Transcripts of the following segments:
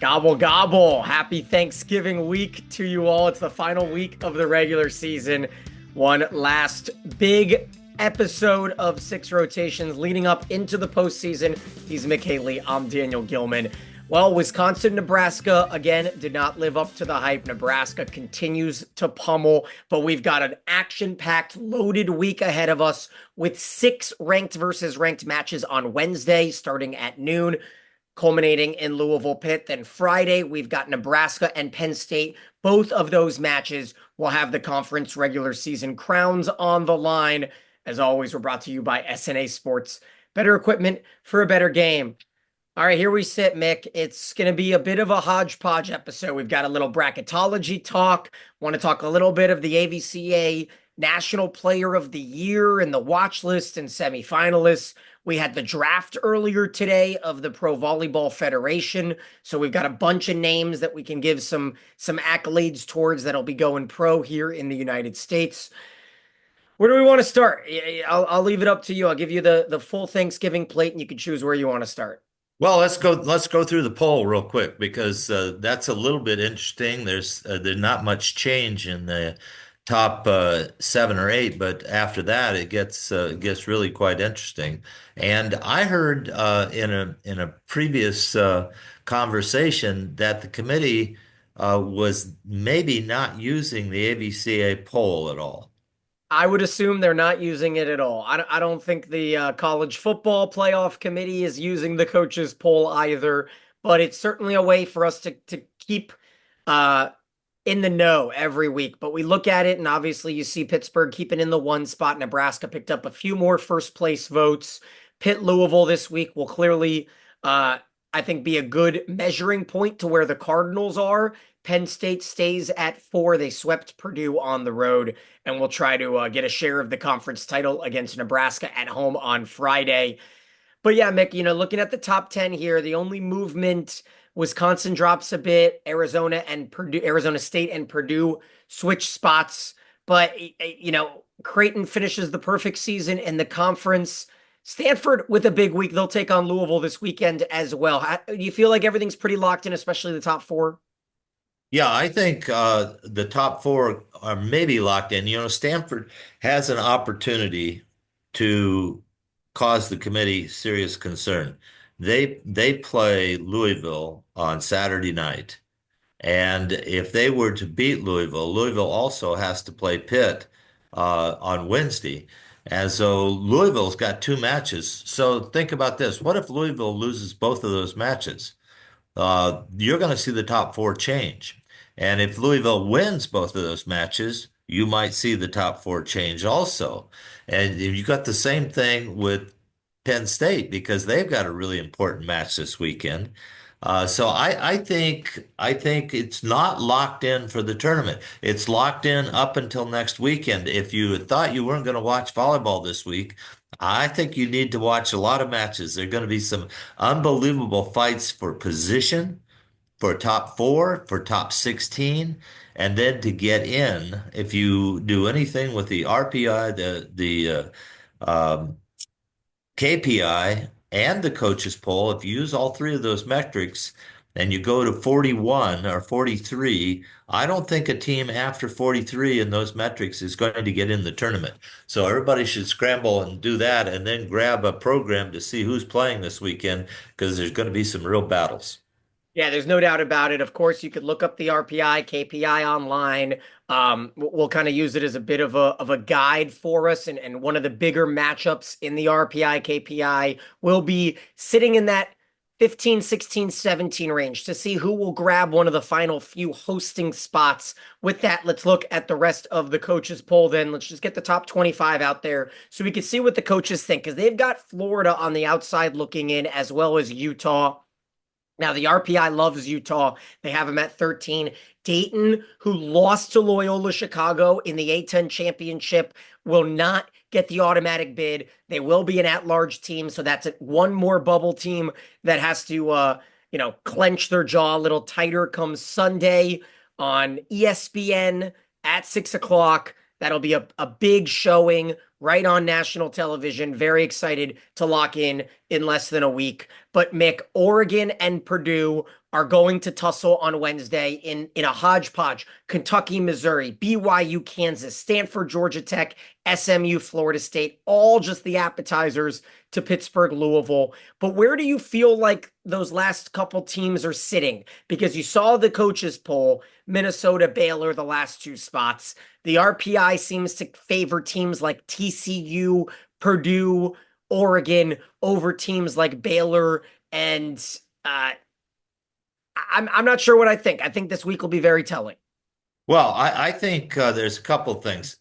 Gobble, gobble. Happy Thanksgiving week to you all. It's the final week of the regular season. One last big episode of six rotations leading up into the postseason. He's Mick Haley. I'm Daniel Gilman. Well, Wisconsin, Nebraska, again, did not live up to the hype. Nebraska continues to pummel, but we've got an action-packed, loaded week ahead of us with six ranked versus ranked matches on Wednesday, starting at noon, culminating in Louisville, Pitt. Then Friday, we've got Nebraska and Penn State. Both of those matches will have the conference regular season crowns on the line. As always, we're brought to you by SNA Sports. Better equipment for a better game. All right, here we sit, Mick. It's going to be a bit of a hodgepodge episode. We've got a little bracketology talk. Want to talk a little bit of the AVCA National Player of the Year and the watch list and semifinalists. We had the draft earlier today of the Pro Volleyball Federation. So we've got a bunch of names that we can give some accolades towards that'll be going pro here in the United States. Where do we want to start? I'll leave it up to you. I'll give you the full Thanksgiving plate and you can choose where you want to start. Well, let's go through the poll real quick because that's a little bit interesting. There's not much change in the top seven or eight, but after that it gets really quite interesting. And I heard in a previous conversation that the committee was maybe not using the AVCA poll at all. I would assume they're not using it at all. I don't think the college football playoff committee is using the coaches poll either, but it's certainly a way for us to keep uh, in the know every week. But we look at it, and obviously you see Pittsburgh keeping in the one spot. Nebraska picked up a few more first place votes. Pitt-Louisville this week will clearly, I think, be a good measuring point to where the Cardinals are. Penn State stays at 4. They swept Purdue on the road and will try to get a share of the conference title against Nebraska at home on Friday. But yeah, Mick, looking at the top 10 here, the only movement, Wisconsin drops a bit, Arizona State and Purdue switch spots. But, Creighton finishes the perfect season in the conference. Stanford with a big week. They'll take on Louisville this weekend as well. Do you feel like everything's pretty locked in, especially the top 4? Yeah, I think the top four are maybe locked in. Stanford has an opportunity to cause the committee serious concern. They play Louisville on Saturday night, and if they were to beat Louisville, Louisville also has to play Pitt on Wednesday. And so Louisville's got two matches. So think about this. What if Louisville loses both of those matches? You're going to see the top four change. And if Louisville wins both of those matches, you might see the top four change also. And you got the same thing with Penn State because they've got a really important match this weekend. So I think it's not locked in for the tournament. It's locked in up until next weekend. If you thought you weren't going to watch volleyball this week, I think you need to watch a lot of matches. There are going to be some unbelievable fights for position, for top four, for top 16, and then to get in. If you do anything with the RPI, the KPI and the coaches poll, if you use all three of those metrics and you go to 41 or 43, I don't think a team after 43 in those metrics is going to get in the tournament. So everybody should scramble and do that and then grab a program to see who's playing this weekend because there's going to be some real battles. Yeah, there's no doubt about it. Of course, you could look up the RPI, KPI online. We'll kind of use it as a bit of a guide for us. And one of the bigger matchups in the RPI, KPI will be sitting in that 15, 16, 17 range to see who will grab one of the final few hosting spots. With that, let's look at the rest of the coaches poll then. Let's just get the top 25 out there so we can see what the coaches think because they've got Florida on the outside looking in as well as Utah. Now, the RPI loves Utah. They have them at 13. Dayton, who lost to Loyola Chicago in the A10 championship, will not get the automatic bid. They will be an at-large team, so that's one more bubble team that has to, clench their jaw a little tighter come Sunday on ESPN at 6 o'clock. That'll be a big showing. right on national television. Very excited to lock in less than a week. But Mick, Oregon and Purdue are going to tussle on Wednesday in a hodgepodge. Kentucky, Missouri, BYU, Kansas, Stanford, Georgia Tech, SMU, Florida State, all just the appetizers to Pittsburgh, Louisville. But where do you feel like those last couple teams are sitting? Because you saw the coaches poll, Minnesota, Baylor, the last two spots. The RPI seems to favor teams like TCU, Purdue, Oregon over teams like Baylor and I'm not sure what I think. I think this week will be very telling. Well, I think there's a couple things.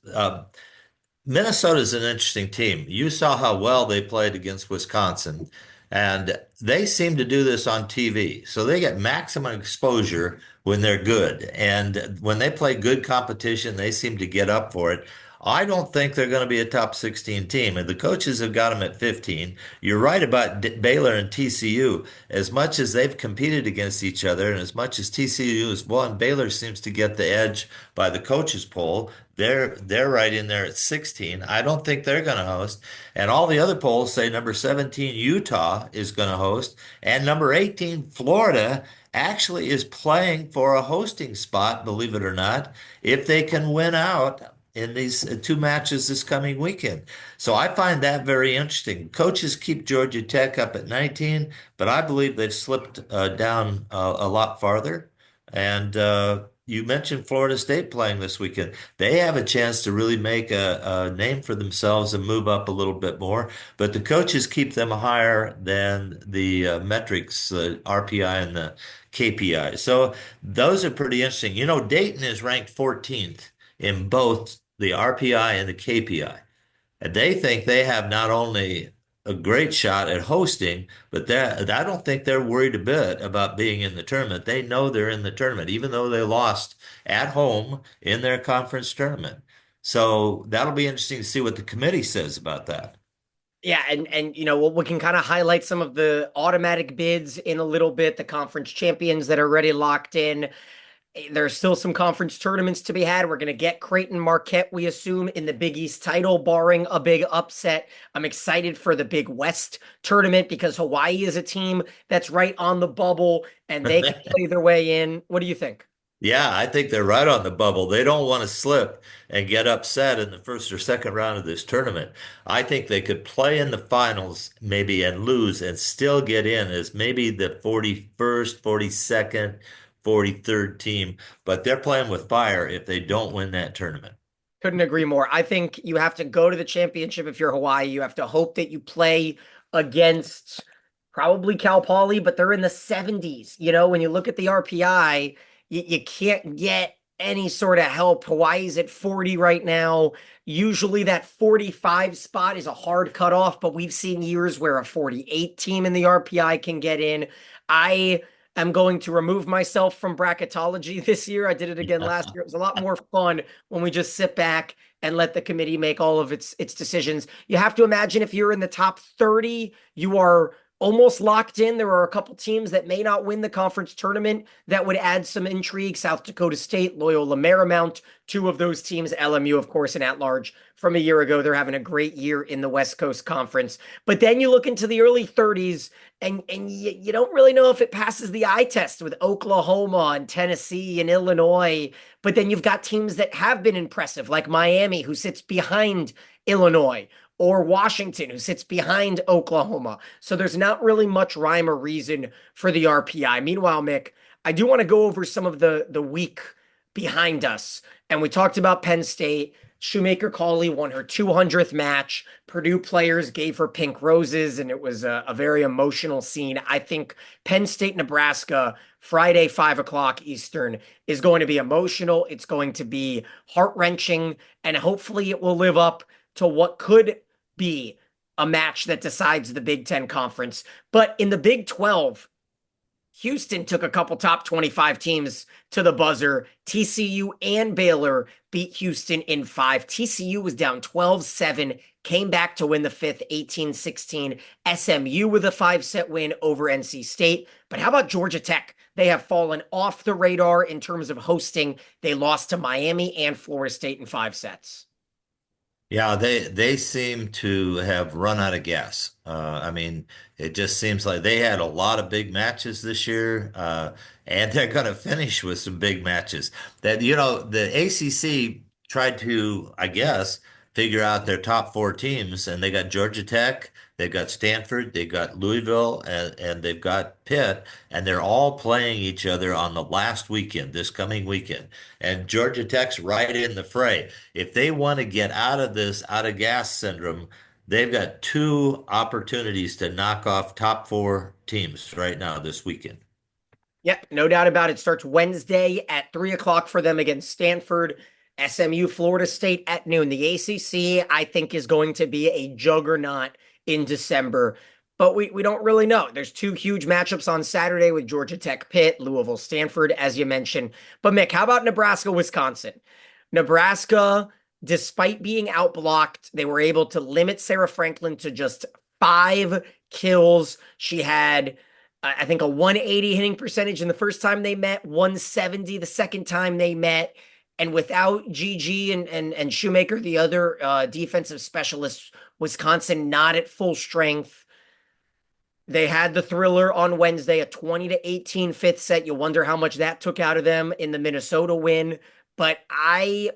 Minnesota's an interesting team. You saw how well they played against Wisconsin, and they seem to do this on TV. So they get maximum exposure when they're good. And when they play good competition, they seem to get up for it. I don't think they're going to be a top 16 team, and the coaches have got them at 15. You're right about Baylor and TCU. As much as they've competed against each other, and as much as TCU has won, Baylor seems to get the edge by the coaches poll. They're right in there at 16. I don't think they're going to host. And all the other polls say number 17 Utah is going to host, and number 18 Florida actually is playing for a hosting spot, believe it or not, if they can win out in these two matches this coming weekend. So I find that very interesting. Coaches keep Georgia Tech up at 19, but I believe they've slipped down a lot farther. And you mentioned Florida State playing this weekend. They have a chance to really make a name for themselves and move up a little bit more. But the coaches keep them higher than the metrics, the RPI and the KPI. So those are pretty interesting. You know, Dayton is ranked 14th in both the RPI and the KPI. And they think they have not only a great shot at hosting, but that I don't think they're worried a bit about being in the tournament. They know they're in the tournament, even though they lost at home in their conference tournament. So that'll be interesting to see what the committee says about that. Yeah, and you know, we can kind of highlight some of the automatic bids in a little bit, the conference champions that are already locked in. There's still some conference tournaments to be had. We're going to get Creighton Marquette, we assume, in the Big East title, barring a big upset. I'm excited for the Big West tournament because Hawaii is a team that's right on the bubble and they can play their way in. What do you think? Yeah, I think they're right on the bubble. They don't want to slip and get upset in the first or second round of this tournament. I think they could play in the finals maybe and lose and still get in as maybe the 41st, 42nd, 43rd team, but they're playing with fire if they don't win that tournament. Couldn't agree more. I think you have to go to the championship if you're Hawaii. You have to hope that you play against probably Cal Poly, but they're in the 70s. You know, when you look at the RPI, you can't get any sort of help. Hawaii's at 40 right now. Usually that 45 spot is a hard cutoff, but we've seen years where a 48 team in the RPI can get in. I am going to remove myself from bracketology this year. I did it again last year. It was a lot more fun when we just sit back and let the committee make all of its decisions. You have to imagine if you're in the top 30, you are almost locked in. There are a couple teams that may not win the conference tournament that would add some intrigue. South Dakota State, Loyola Marymount, two of those teams, LMU, of course, and at large from a year ago. They're having a great year in the West Coast Conference. But then you look into the early 30s and you don't really know if it passes the eye test with Oklahoma and Tennessee and Illinois. But then you've got teams that have been impressive, like Miami, who sits behind Illinois, or Washington, who sits behind Oklahoma. So there's not really much rhyme or reason for the RPI. Meanwhile, Mick, I do want to go over some of the week behind us. And we talked about Penn State. Shoemaker Cawley won her 200th match. Purdue players gave her pink roses, and it was a very emotional scene. I think Penn State, Nebraska, Friday, 5 o'clock Eastern, is going to be emotional. It's going to be heart-wrenching, and hopefully it will live up to what could be a match that decides the Big Ten conference. But in the Big 12, Houston took a couple top 25 teams to the buzzer. TCU and Baylor beat Houston in 5. TCU was down 12-7, came back to win the fifth 18-16. SMU with a 5-set win over NC State. But how about Georgia Tech? They have fallen off the radar in terms of hosting. They lost to Miami and Florida State in 5 sets. Yeah, they seem to have run out of gas. I mean, it just seems like they had a lot of big matches this year, and they're going to finish with some big matches. That the ACC tried to, I guess, figure out their top four teams, and they got Georgia Tech, they've got Stanford, they've got Louisville, and they've got Pitt, and they're all playing each other on the last weekend, this coming weekend, and Georgia Tech's right in the fray. If they want to get out of this out of gas syndrome, they've got two opportunities to knock off top four teams right now this weekend. Yep, no doubt about it. Starts Wednesday at 3 o'clock for them against Stanford. SMU, Florida State at noon. The ACC, I think, is going to be a juggernaut in December, but we don't really know. There's two huge matchups on Saturday with Georgia Tech, Pitt, Louisville, Stanford, as you mentioned. But Mick, how about Nebraska, Wisconsin? Nebraska, despite being outblocked, they were able to limit Sarah Franklin to just 5 kills. She had I think a 180 hitting percentage in the first time they met, 170 the second time they met. And without GG and Shoemaker, the other defensive specialists, Wisconsin not at full strength. They had the thriller on Wednesday, a 20-18 fifth set. You wonder how much that took out of them in the Minnesota win. But I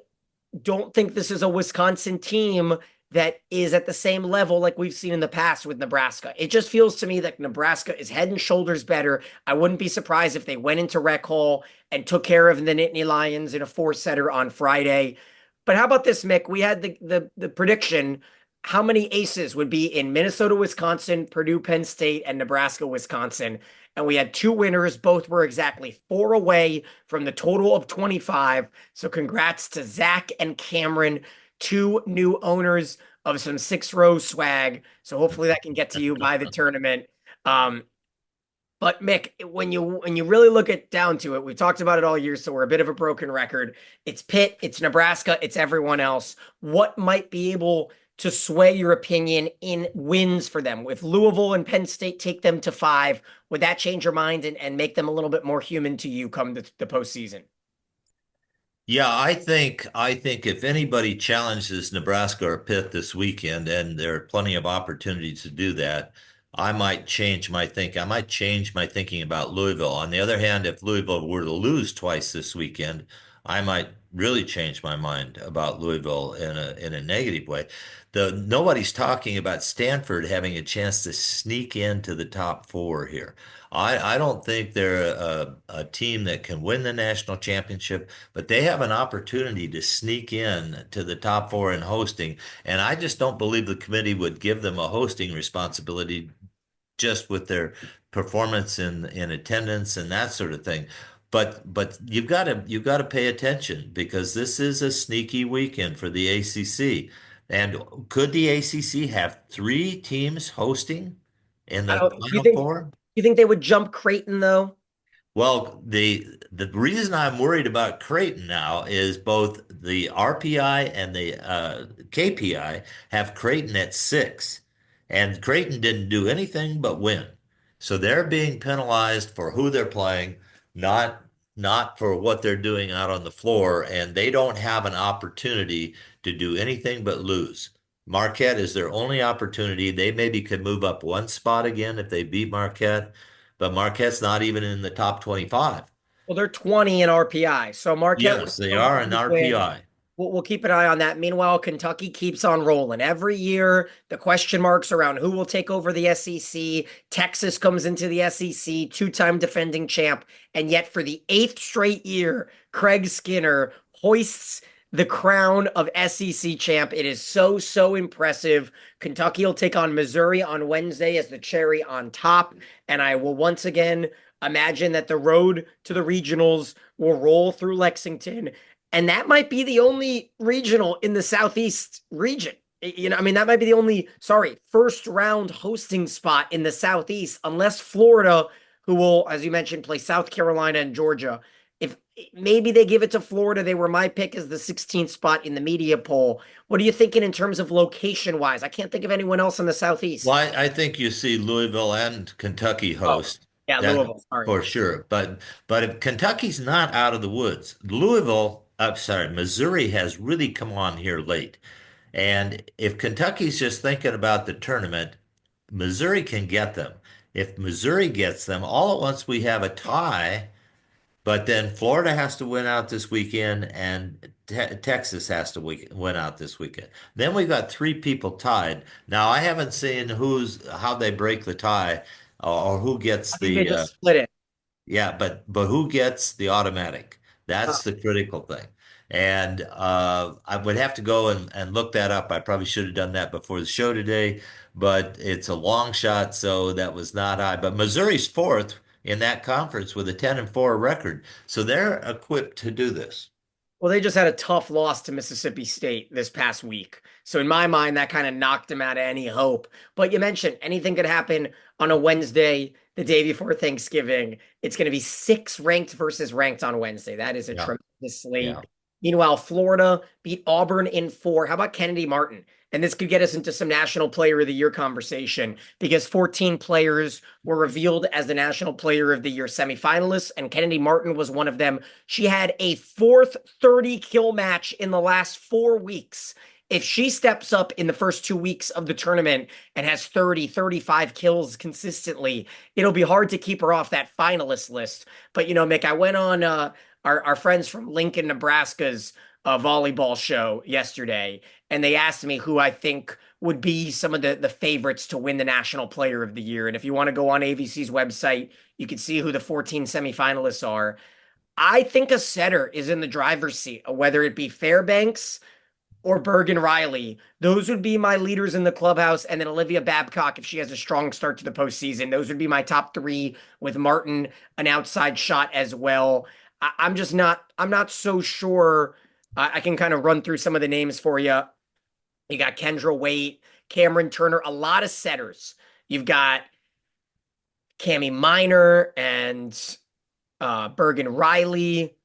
don't think this is a Wisconsin team that is at the same level like we've seen in the past with Nebraska. It just feels to me that Nebraska is head and shoulders better. I wouldn't be surprised if they went into Rec Hall and took care of the Nittany Lions in a four-setter on Friday. But how about this, Mick? We had the prediction how many aces would be in Minnesota, Wisconsin, Purdue, Penn State, and Nebraska, Wisconsin. And we had two winners. Both were exactly 4 away from the total of 25. So congrats to Zach and Cameron, two new owners of some 6 row swag. So hopefully that can get to you by the tournament. Um, but Mick, when you really look it down to it, we've talked about it all year, so we're a bit of a broken record. It's Pitt, it's Nebraska, it's everyone else. What might be able to sway your opinion in wins for them? If Louisville and Penn State take them to 5, would that change your mind and make them a little bit more human to you come the postseason? Yeah, I think if anybody challenges Nebraska or Pitt this weekend, and there are plenty of opportunities to do that, I might change my think. I might change my thinking about Louisville. On the other hand, if Louisville were to lose twice this weekend, I might really change my mind about Louisville in a negative way. Nobody's talking about Stanford having a chance to sneak into the top four here. I don't think they're a team that can win the national championship, but they have an opportunity to sneak in to the top four in hosting. And I just don't believe the committee would give them a hosting responsibility just with their performance in attendance and that sort of thing. But you've got to pay attention because this is a sneaky weekend for the ACC. And could the ACC have 3 teams hosting in I the don't, Final Four? you think they would jump Creighton though? Well, the reason I'm worried about Creighton now is both the RPI and the KPI have Creighton at 6, and Creighton didn't do anything but win. So they're being penalized for who they're playing, not not for what they're doing out on the floor, and they don't have an opportunity to do anything but lose. Marquette is their only opportunity. They maybe could move up one spot again if they beat Marquette, but Marquette's not even in the top 25. Well, they're 20 in RPI. So Marquette with Yes, they some are in big win. RPI. We'll keep an eye on that. Meanwhile, Kentucky keeps on rolling. Every year, the question marks around who will take over the SEC. Texas comes into the SEC, two-time defending champ. And yet, for the 8th straight year, Craig Skinner hoists the crown of SEC champ. It is so, so impressive. Kentucky will take on Missouri on Wednesday as the cherry on top. And I will once again imagine that the road to the regionals will roll through Lexington. And that might be the only regional in the Southeast region. I mean, that might be the only, sorry, first round hosting spot in the Southeast, unless Florida, who will, as you mentioned, play South Carolina and Georgia. If maybe they give it to Florida, they were my pick as the 16th spot in the media poll. What are you thinking in terms of location wise? I can't think of anyone else in the Well, Southeast. I think you see Louisville and Kentucky Oh, host yeah, that Louisville. Sorry. for sure. But if Kentucky's not out of the woods, Louisville, I'm sorry, Missouri has really come on here late. And if Kentucky's just thinking about the tournament, Missouri can get them. If Missouri gets them, all at once we have a tie, but then Florida has to win out this weekend and Texas has to win out this weekend. Then we've got three people tied. Now, I haven't seen how they break the tie or who gets I think they the just split it. yeah, but who gets the automatic? Uh, That's the critical thing. And I would have to go and look that up. I probably should have done that before the show today, but it's a long shot, so that was not high. But Missouri's fourth in that conference with a 10-4 record, so they're equipped to do this. Well, they just had a tough loss to Mississippi State this past week. So in my mind, that kind of knocked them out of any hope. But you mentioned anything could happen on a Wednesday, the day before Thanksgiving. It's going to be six ranked versus ranked on Wednesday. That is a Yeah, tremendous slate. yeah. Meanwhile, Florida beat Auburn in 4. How about Kennedy Martin? And this could get us into some National Player of the Year conversation because 14 players were revealed as the National Player of the Year semifinalists, and Kennedy Martin was one of them. She had a fourth 30 kill match in the last 4 weeks. If she steps up in the first 2 weeks of the tournament and has 30, 35 kills consistently, it'll be hard to keep her off that finalist list. But, Mick, I went on our friends from Lincoln, Nebraska's volleyball show yesterday, and they asked me who I think would be some of the favorites to win the National Player of the Year. And if you want to go on AVC's website, you can see who the 14 semifinalists are. I think a setter is in the driver's seat, whether it be Fairbanks or Bergen Riley. Those would be my leaders in the clubhouse. And then Olivia Babcock, if she has a strong start to the postseason. Those would be my top three, with Martin an outside shot as well. I'm not so sure. I can kind of run through some of the names for you. You got Kendra Waite, Cameron Turner, a lot of setters. You've got Cami Minor and Bergen Riley,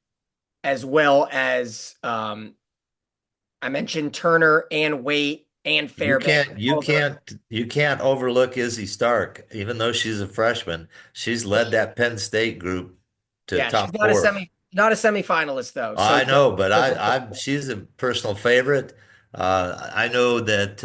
as well as I mentioned Turner and Waite and You Fairbanks. can't, you can't, you can't overlook Izzy Stark, even though she's a freshman. She's led that Penn State group to Yeah, she's top four. not a semifinalist though. So I know, but she's a personal favorite. I know that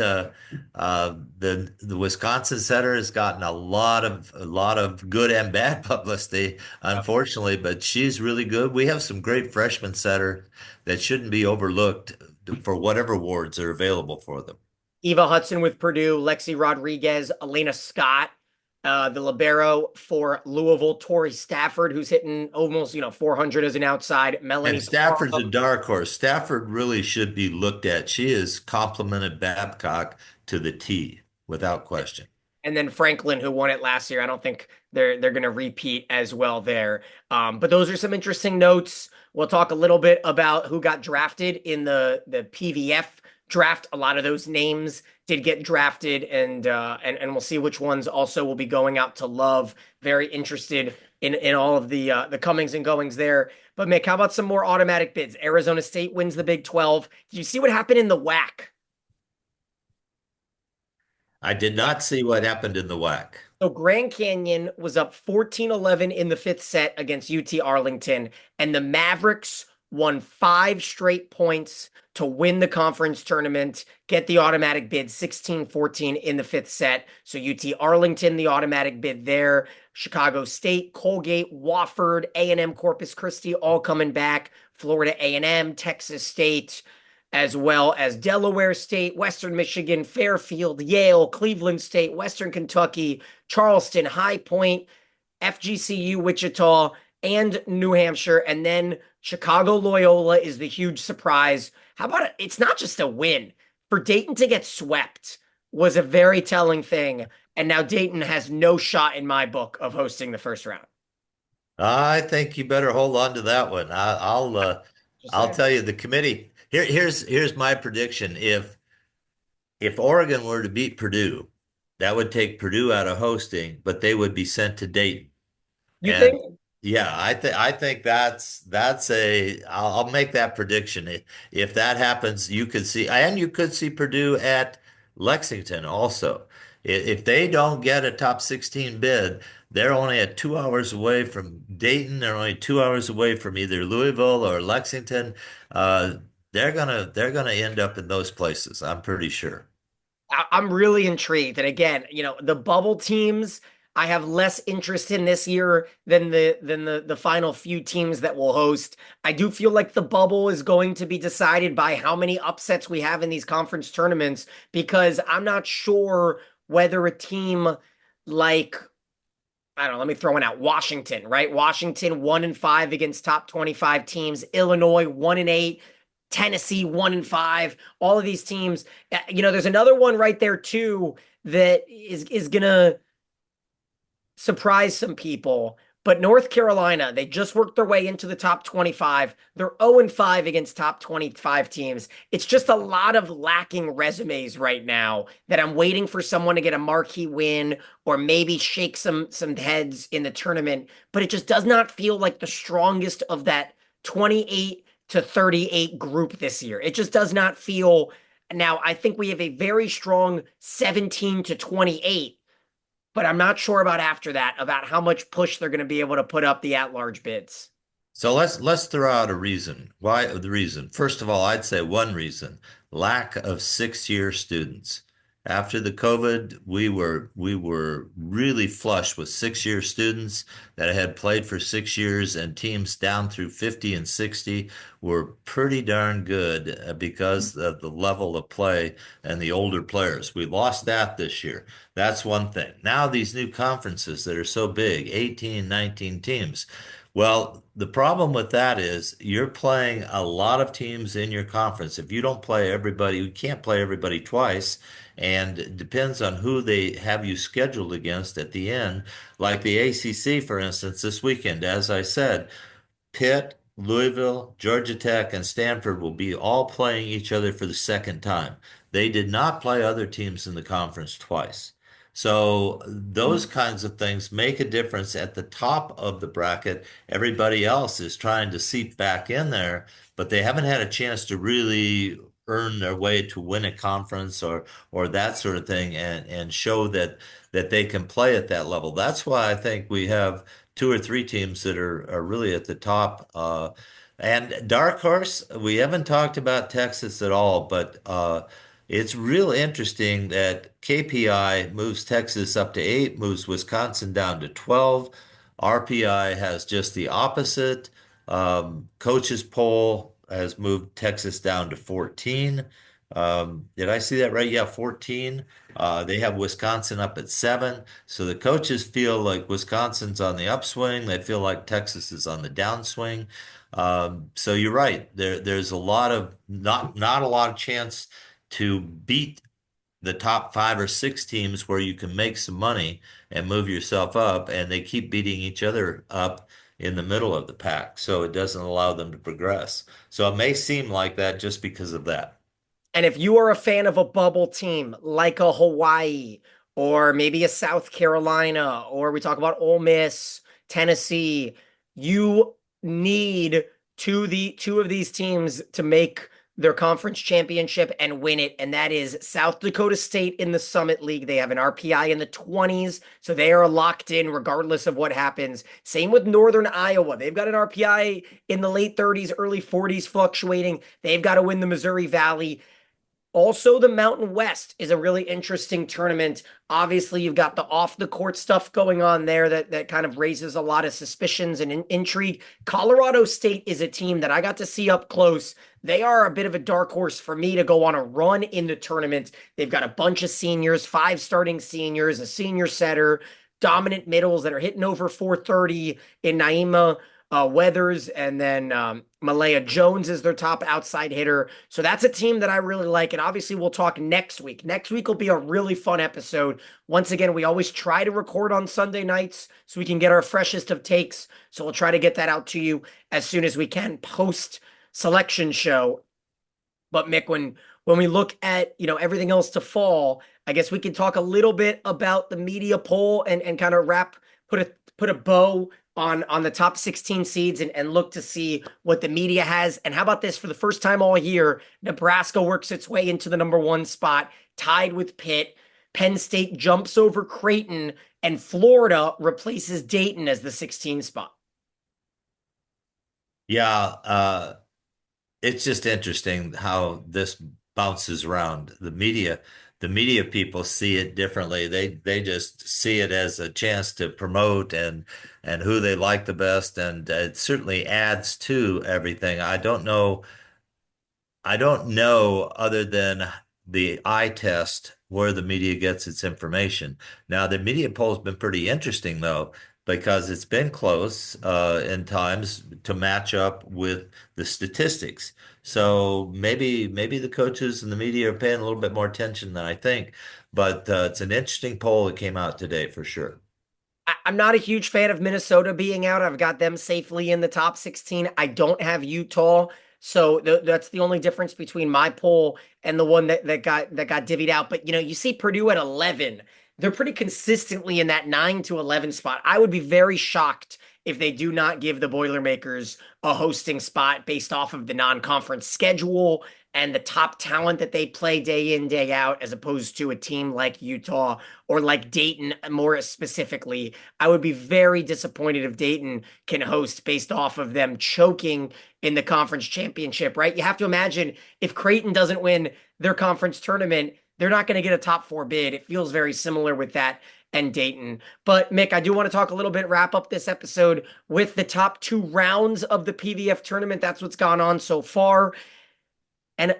the Wisconsin setter has gotten a lot of good and bad publicity, unfortunately, but she's really good. We have some great freshman setter that shouldn't be overlooked for whatever awards are available for them. Eva Hudson with Purdue, Lexi Rodriguez, Elena Scott, the libero for Louisville, Tori Stafford, who's hitting almost 400 as an outside. And Melanie Stafford's a Picaro, dark horse. Stafford really should be looked at. She has complimented Babcock to the T, without question. and then Franklin, who won it last year. I don't think they're going to repeat as well there. But those are some interesting notes. We'll talk a little bit about who got drafted in the PVF draft. A lot of those names did get drafted, and we'll see which ones also will be going out to Love. Very interested in all of the comings and goings there. But Mick, how about some more automatic bids? Arizona State wins the Big 12. Did you see what happened in the WAC? I did not see what happened in the WAC. So Grand Canyon was up 14-11 in the fifth set against UT Arlington, and the Mavericks won 5 straight points to win the conference tournament, get the automatic bid 16-14 in the fifth set. So UT Arlington, the automatic bid there. Chicago State, Colgate, Wofford, A&M Corpus Christi, all coming back. Florida A&M, Texas State, as well as Delaware State, Western Michigan, Fairfield, Yale, Cleveland State, Western Kentucky, Charleston, High Point, FGCU, Wichita, and New Hampshire. And then Chicago Loyola is the huge surprise. How about it? It's not just a win. For Dayton to get swept was a very telling thing. And now Dayton has no shot in my book of hosting the first round. I think you better hold on to that one. Just I'll saying. tell you the committee. Here's my prediction. If Oregon were to beat Purdue, that would take Purdue out of hosting, but they would be sent to Dayton. You And think? yeah, I think that's I'll make that prediction. If that happens, you could see Purdue at Lexington also. If they don't get a top 16 bid, they're only at 2 hours away from Dayton. They're only 2 hours away from either Louisville or Lexington. Uh, they're gonna end up in those places. I'm pretty sure. I'm really intrigued. And again, the bubble teams I have less interest in this year than the final few teams that will host. I do feel like the bubble is going to be decided by how many upsets we have in these conference tournaments because I'm not sure whether a team like I don't know, let me throw one out. Washington, right? Washington 1-5 against top 25 teams. Illinois 1-8. Tennessee 1-5. All of these teams. There's another one right there too that is gonna surprise some people. But North Carolina, they just worked their way into the top 25. They're 0-5 against top 25 teams. It's just a lot of lacking resumes right now that I'm waiting for someone to get a marquee win or maybe shake some heads in the tournament. But it just does not feel like the strongest of that 28 to 38 group this year. It just does not feel. Now, I think we have a very strong 17 to 28, but I'm not sure about after that, about how much push they're going to be able to put up the at-large bids. So let's throw out a reason. Why the reason? First of all, I'd say one reason, lack of 6-year students. After the COVID, we were really flush with 6-year students that had played for 6 years, and teams down through 50 and 60 were pretty darn good because of the level of play and the older players. We lost that this year. That's one thing. Now these new conferences that are so big, 18, 19 teams. Well, the problem with that is you're playing a lot of teams in your conference. If you don't play everybody, you can't play everybody twice. And it depends on who they have you scheduled against at the end. Like the ACC, for instance, this weekend, as I said, Pitt, Louisville, Georgia Tech, and Stanford will be all playing each other for the second time. They did not play other teams in the conference twice. So those kinds of things make a difference at the top of the bracket. Everybody else is trying to seep back in there, but they haven't had a chance to really earn their way to win a conference or that sort of thing and show that they can play at that level. That's why I think we have two or three teams that are really at the top. And dark horse, we haven't talked about Texas at all, but it's real interesting that KPI moves Texas up to 8, moves Wisconsin down to 12. RPI has just the opposite. Coaches poll has moved Texas down to 14. Did I see that right? Yeah, 14. They have Wisconsin up at 7. So the coaches feel like Wisconsin's on the upswing. They feel like Texas is on the downswing. So you're right. There's a lot of not a lot of chance to beat the top 5 or 6 teams where you can make some money and move yourself up, and they keep beating each other up in the middle of the pack. So it doesn't allow them to progress. So it may seem like that just because of that. And if you are a fan of a bubble team like a Hawaii or maybe a South Carolina, or we talk about Ole Miss, Tennessee, you need two of these teams to make their conference championship and win it. And that is South Dakota State in the Summit League. They have an RPI in the 20s, so they are locked in regardless of what happens. Same with Northern Iowa. They've got an RPI in the late 30s, early 40s fluctuating. They've got to win the Missouri Valley. Also, the Mountain West is a really interesting tournament. Obviously, you've got the off the court stuff going on there that kind of raises a lot of suspicions and intrigue. Colorado State is a team that I got to see up close. They are a bit of a dark horse for me to go on a run in the tournament. They've got a bunch of seniors, 5 starting seniors, a senior setter, dominant middles that are hitting over 430 in Naima Weathers, and then Malaya Jones is their top outside hitter. So that's a team that I really like. And obviously, we'll talk next week. Next week will be a really fun episode. Once again, we always try to record on Sunday nights so we can get our freshest of takes. So we'll try to get that out to you as soon as we can post selection show. But Mick, when we look at everything else to fall, I guess we can talk a little bit about the media poll and kind of put a bow on the top 16 seeds and look to see what the media has. And how about this? For the first time all year, Nebraska works its way into the #1 spot, tied with Pitt. Penn State jumps over Creighton, and Florida replaces Dayton as the 16 spot. Yeah, It's just interesting how this bounces around. The media people see it differently. They just see it as a chance to promote and who they like the best, and it certainly adds to everything. I don't know other than the eye test where the media gets its information. Now, the media poll's been pretty interesting though, because it's been close in times to match up with the statistics. So maybe the coaches and the media are paying a little bit more attention than I think, but it's an interesting poll that came out today for sure. I'm not a huge fan of Minnesota being out. I've got them safely in the top 16. I don't have Utah. So that's the only difference between my poll and the one that got divvied out. But you see Purdue at 11. They're pretty consistently in that 9 to 11 spot. I would be very shocked if they do not give the Boilermakers a hosting spot based off of the non-conference schedule and the top talent that they play day in, day out, as opposed to a team like Utah or like Dayton more specifically. I would be very disappointed if Dayton can host based off of them choking in the conference championship, right? You have to imagine if Creighton doesn't win their conference tournament, they're not going to get a top four bid. It feels very similar with that and Dayton. But Mick, I do want to talk a little bit, wrap up this episode with the top two rounds of the PVF tournament. That's what's gone on so far. And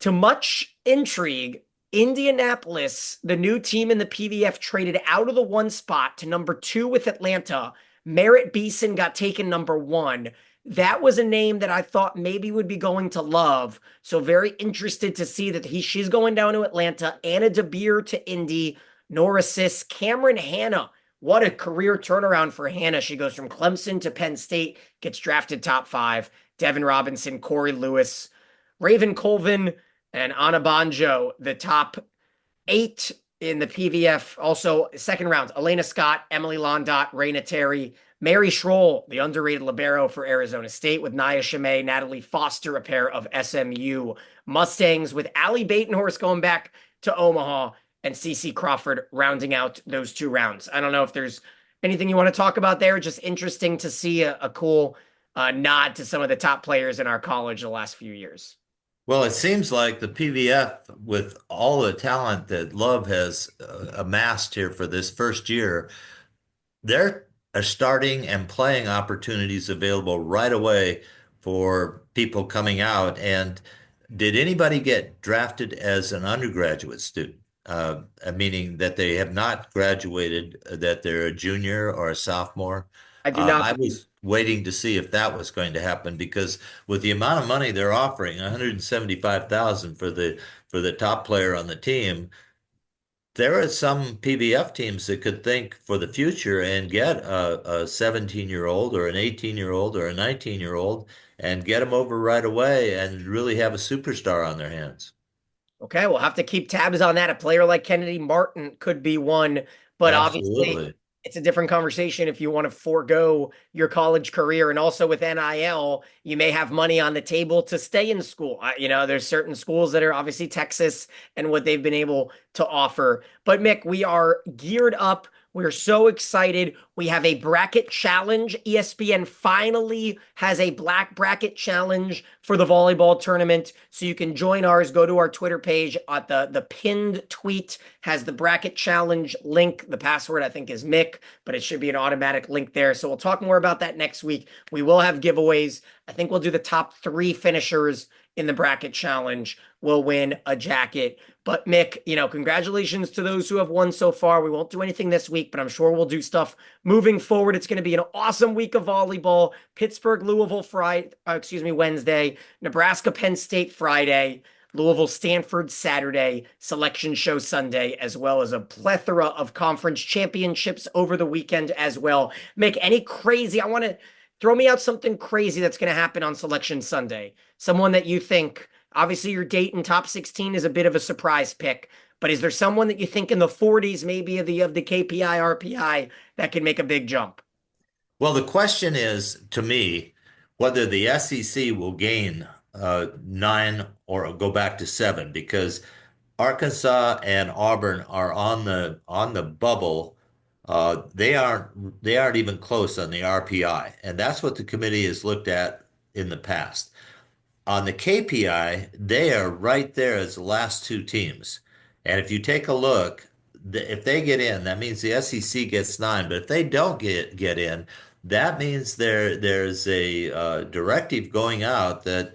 to much intrigue, Indianapolis, the new team in the PVF, traded out of the one spot to number two with Atlanta. Merritt Beeson got taken number one. That was a name that I thought maybe would be going to Love. So very interested to see that she's going down to Atlanta. Anna DeBeer to Indy. Nora Sis. Cameron Hanna. What a career turnaround for Hannah. She goes from Clemson to Penn State, gets drafted top five. Devin Robinson, Corey Lewis, Raven Colvin, and Anna Bonjo, the top eight in the PVF. Also, second round, Elena Scott, Emily Londot, Raina Terry, Mary Schroll, the underrated libero for Arizona State, with Nia Shimei, Natalie Foster, a pair of SMU Mustangs, with Allie Batenhorst going back to Omaha, and Cece Crawford rounding out those two rounds. I don't know if there's anything you want to talk about there. Just interesting to see a cool nod to some of the top players in our college the last few years. Well, it seems like the PVF, with all the talent that Love has amassed here for this first year, there are starting and playing opportunities available right away for people coming out. And did anybody get drafted as an undergraduate student? Meaning that they have not graduated, that they're a junior or a sophomore. I do not I believe. was waiting to see if that was going to happen because with the amount of money they're offering, 175,000 for the top player on the team, there are some PBF teams that could think for the future and get a 17-year-old or an 18-year-old or a 19-year-old and get them over right away and really have a superstar on their hands. Okay, we'll have to keep tabs on that. A player like Kennedy Martin could be one, but obviously Absolutely. it's a different conversation if you want to forego your college career. And also with NIL, you may have money on the table to stay in school. There's certain schools that are obviously Texas and what they've been able to offer. But Mick, we are geared up. We're so excited. We have a bracket challenge. ESPN finally has a black bracket challenge for the volleyball tournament. So you can join ours. Go to our Twitter page at the pinned tweet has the bracket challenge link. The password, I think, is Mick, but it should be an automatic link there. So we'll talk more about that next week. We will have giveaways. I think we'll do the top three finishers in the bracket challenge will win a jacket. But Mick, congratulations to those who have won so far. We won't do anything this week, but I'm sure we'll do stuff moving forward. It's going to be an awesome week of volleyball. Pittsburgh, Louisville, Wednesday. Nebraska, Penn State, Friday. Louisville, Stanford, Saturday. Selection show Sunday, as well as a plethora of conference championships over the weekend as well. Mick, I want to throw me out something crazy that's going to happen on Selection Sunday. Someone that you think, obviously your Dayton top 16 is a bit of a surprise pick, but is there someone that you think in the 40s, maybe of the KPI, RPI, that can make a big jump? Well, the question is, to me, whether the SEC will gain nine or go back to seven, because Arkansas and Auburn are on the bubble. They aren't even close on the RPI, and that's what the committee has looked at in the past. on the KPI, they are right there as the last two teams. And if you take a look, if they get in, that means the SEC gets nine. But if they don't get in, that means there's a directive going out that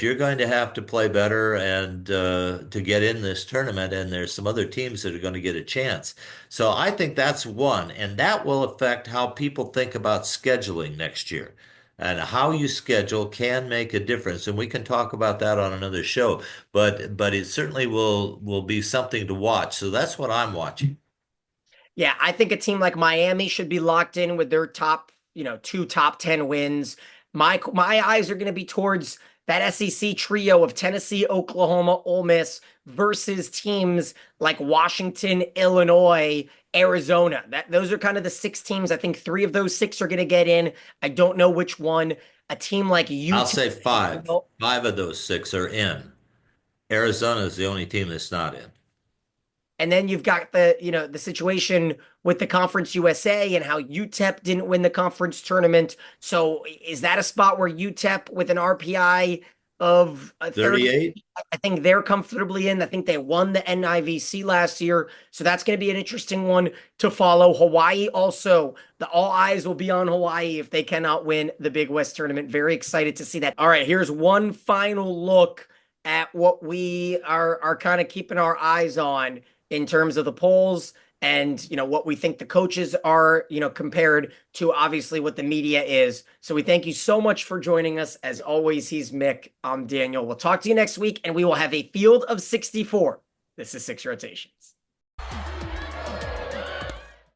you're going to have to play better and to get in this tournament. And there's some other teams that are going to get a chance. So I think that's one, and that will affect how people think about scheduling next year. And how you schedule can make a difference, and we can talk about that on another show. But it certainly will be something to watch. So that's what I'm watching. Yeah, I think a team like Miami should be locked in with their top, two top 10 wins. My eyes are going to be towards that SEC trio of Tennessee, Oklahoma, Ole Miss versus teams like Washington, Illinois, Arizona. Those are kind of the six teams. I think three of those six are going to get in. I don't know which one. A team like Utah. I'll say five. Five of those six are in. Arizona is the only team that's not in. And then you've got the situation with the Conference USA and how UTEP didn't win the conference tournament. So is that a spot where UTEP with an RPI of 38? I think they're comfortably in. I think they won the NIVC last year. So that's going to be an interesting one to follow. Hawaii also, all eyes will be on Hawaii if they cannot win the Big West tournament. Very excited to see that. All right, here's one final look at what we are kind of keeping our eyes on in terms of the polls and, what we think the coaches are, compared to obviously what the media is. So we thank you so much for joining us. As always, he's Mick. I'm Daniel. We'll talk to you next week, and we will have a field of 64. This is Six Rotations.